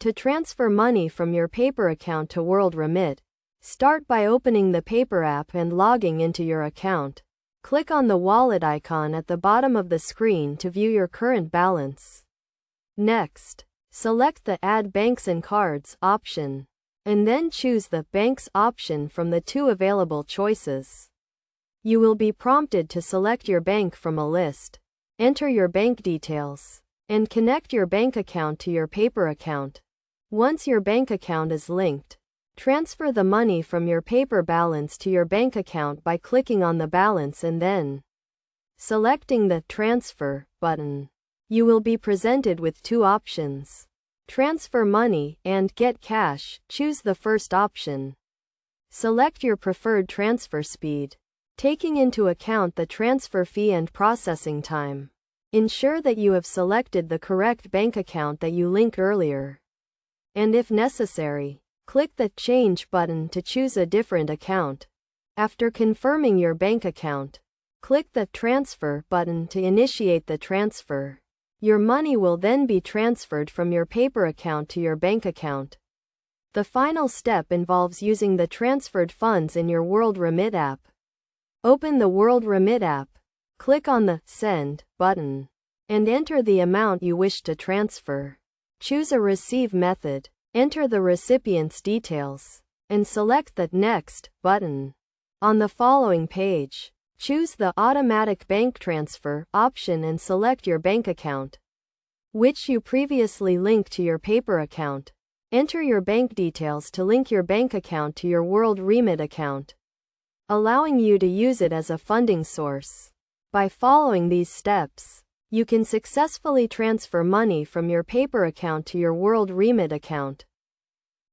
To transfer money from your paper account to WorldRemit, start by opening the paper app and logging into your account. Click on the wallet icon at the bottom of the screen to view your current balance. Next, select the Add Banks and Cards option, and then choose the Banks option from the two available choices. You will be prompted to select your bank from a list. Enter your bank details, and connect your bank account to your paper account. Once your bank account is linked, transfer the money from your paper balance to your bank account by clicking on the balance and then selecting the Transfer button. You will be presented with two options: Transfer Money and Get Cash. Choose the first option. Select your preferred transfer speed, taking into account the transfer fee and processing time. Ensure that you have selected the correct bank account that you linked earlier. And if necessary, click the Change button to choose a different account. After confirming your bank account, click the Transfer button to initiate the transfer. Your money will then be transferred from your paper account to your bank account. The final step involves using the transferred funds in your WorldRemit app. Open the WorldRemit app, click on the Send button, and enter the amount you wish to transfer. Choose a receive method, enter the recipient's details, and select the Next button. On the following page, choose the Automatic Bank Transfer option and select your bank account, which you previously linked to your paper account. Enter your bank details to link your bank account to your WorldRemit account, allowing you to use it as a funding source. By following these steps, you can successfully transfer money from your paper account to your WorldRemit account.